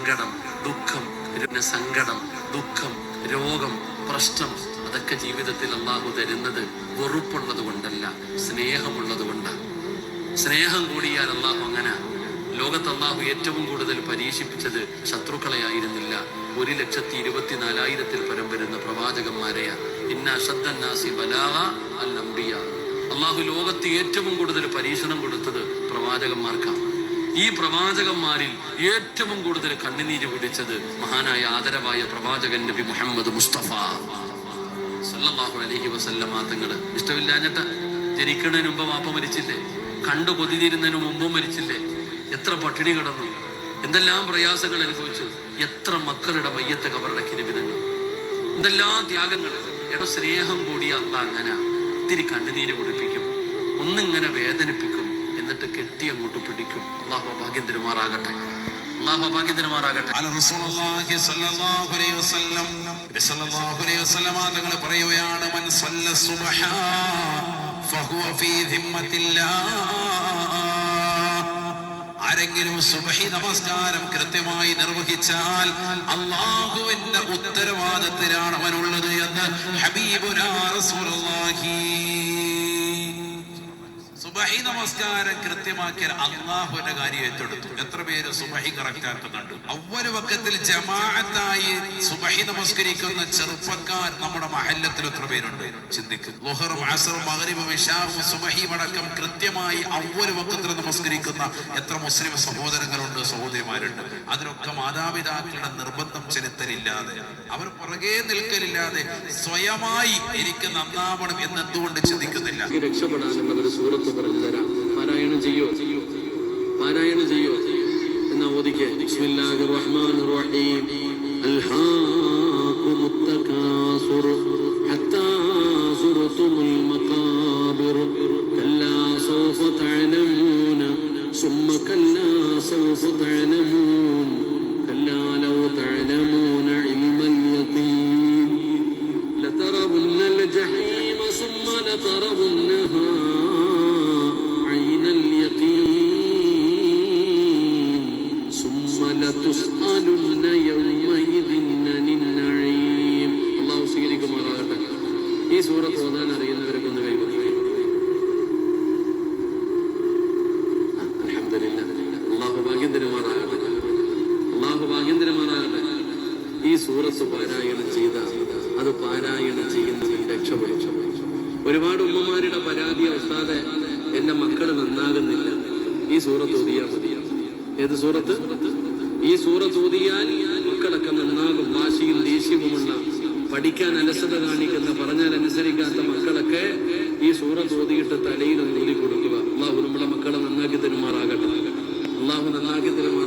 സങ്കടം, ദുഃഖം, സങ്കടം, ദുഃഖം, രോഗം, പ്രശ്നം, അതൊക്കെ ജീവിതത്തിൽ അള്ളാഹു തരുന്നത് വെറുപ്പുള്ളത് കൊണ്ടല്ല, സ്നേഹമുള്ളത് കൊണ്ടാണ്. സ്നേഹം കൂടിയാൽ അള്ളാഹു അങ്ങനെ. ലോകത്ത് അള്ളാഹു ഏറ്റവും കൂടുതൽ പരീക്ഷിപ്പിച്ചത് ശത്രുക്കളെ ആയിരുന്നില്ല, 1,24,000 പരം വരുന്ന പ്രവാചകന്മാരെയാ. ഇന്ന അശദ്ദന്നാസി ബലാഗ അൽ അംബിയ. അള്ളാഹു ലോകത്ത് ഏറ്റവും കൂടുതൽ പരീക്ഷണം കൊടുത്തത് പ്രവാചകന്മാർക്കാണ്. ഈ പ്രവാചകന്മാരിൽ ഏറ്റവും കൂടുതൽ കണ്ണുനീര് പിടിച്ചത് മഹാനായ ആദരവായ പ്രവാചകൻ നബി മുഹമ്മദ് മുസ്തഫ സല്ലല്ലാഹു അലൈഹി വസല്ലമ തങ്ങള്. ഇഷ്ടമില്ലാഞ്ഞിട്ട് ജനിക്കുന്നതിന് മുമ്പ് വാപ്പ മരിച്ചില്ലേ, കണ്ടു കൊതിരുന്നതിന് മുമ്പും മരിച്ചില്ലേ, എത്ര പട്ടിണി കിടന്നു, എന്തെല്ലാം പ്രയാസങ്ങൾ അനുഭവിച്ചു, എത്ര മക്കളുടെ മയ്യത്ത് കബറടക്കി നിബിധങ്ങൾ, എന്തെല്ലാം ത്യാഗങ്ങൾ. സ്നേഹം കൂടി അള്ളാഹ് അങ്ങനെ ഇത്തിരി കണ്ണുനീര് കുടിപ്പിക്കും, ഒന്നിങ്ങനെ വേദനിപ്പിക്കും, എന്നിട്ട് കെട്ടി അങ്ങോട്ട് പിടിക്കും. അള്ളാഹു ഭാഗ്യം തരുമാറാകട്ടെ, അള്ളാഹു ഭാഗ്യം തരുമാറാകട്ടെ. തങ്ങൾ പറയുകയാണ്, മൻ സല്ല സുബ്ഹ ഫഹുവ ഫീ ദിമ്മത്തില്ലാഹ്. ആരെങ്കിലും സുബ്ഹി നമസ്കാരം കൃത്യമായി നിർവഹിച്ചാൽ അല്ലാഹുവിന്റെ ഉത്തരവാദിത്തത്തിലാണ് അവനുള്ളത് എന്ന് ഹബീബുനാ റസൂലുള്ളാഹി. സുബഹി നമസ്കാരം കൃത്യമാക്കിയാൽ അള്ളാഹുവിന്റെ കാര്യം ഏറ്റെടുത്തു. എത്ര പേര് സുബഹി കറക്റ്റ് ആക്കുന്നുണ്ട്? അവ്വല് വഖത്തിൽ ജമാഅത്തായി സുബഹി നമസ്കരിക്കുന്ന ചെറുപ്പക്കാർ നമ്മുടെ മഹല്ലത്തിൽ എത്ര പേരുണ്ട്? ചിന്തിക്കുക. ളുഹറും അസ്റും മഗ്രിബും ഇശാഉം സുബഹിയും അടക്കം കൃത്യമായി അവ്വല് വഖത്തിൽ നമസ്കരിക്കുന്ന എത്ര മുസ്ലിം സഹോദരങ്ങളുണ്ട്, സഹോദരിമാരുണ്ട്? അതിലൊക്കെ മാതാപിതാക്കളുടെ നിർബന്ധം ചെലുത്തലില്ലാതെ, അവർ പുറകെ നിൽക്കലില്ലാതെ സ്വയമായി എനിക്ക് നന്നാവണം എന്നെന്തുകൊണ്ട് ചിന്തിക്കുന്നില്ല? രക്ഷപ്പെടാനുള്ള ഒരു സൂറത്ത് പറഞ്ഞു തരാം. പാരായണം ചെയ്യോ? പാരായണം ചെയ്യോ എന്നാ ഓദിക്കേ. ബിസ്മില്ലാഹിർ റഹ്മാനിർ റഹീം. അൽഹാകുമുത് തകാസുർ ഹത്താ സുർതുമുൽ മഖാബിർ കല്ലാ സൗഫ തഅലമൂന സുമ്മ കല്ലാ സൗഫ തഅലമൂൻ കല്ലാ ലൗ തഅലമൂന ഇൽമൽ യഖീൻ ലതറവുന്നൽ ജഹീമ സുമ്മ ലതറവുന്നഹാ അള്ളാഹു സ്വീകരിക്കുമാറാകട്ടെ. ഈ സൂറത്ത് ഓതാൻ അറിയുന്നവരൊക്കെ ഒന്ന് കൈവരിക. അൽഹംദുലില്ലാഹ്. അള്ളാഹു ഭാഗ്യം തരുമാറാകട്ടെ, അള്ളാഹു ഭാഗ്യം തരുമാറാകട്ടെ. ഈ സൂറത്ത് പാരായണം ചെയ്ത, അത് പാരായണം ചെയ്യുന്നതിൽ രക്ഷപ്പെടും. ഒരുപാട് ഉമ്മമാരുടെ പരാതി, ഉസ്താദേ എന്റെ മക്കൾ നന്നാകുന്നില്ല, ഈ സൂറത്ത് ഓതിയാൽ മതി. ഏത് സൂറത്ത്? ഈ സൂറത്ത് ഓതിയാൽ മക്കളൊക്കെ നന്നാകും. വാശിയും ദേഷ്യവുമുള്ള, പഠിക്കാൻ അലസത കാണിക്കുന്ന, പറഞ്ഞാൽ അനുസരിക്കാത്ത മക്കളൊക്കെ ഈ സൂറത്ത് ഓതിയിട്ട് തലയിൽ ഊതി കൊടുക്കുക. അള്ളാഹു നമ്മളെ മക്കളെ നന്നാക്കി തരുമാറാകട്ടെ, അള്ളാഹു നന്നാക്കി തരുമാറാകട്ടെ.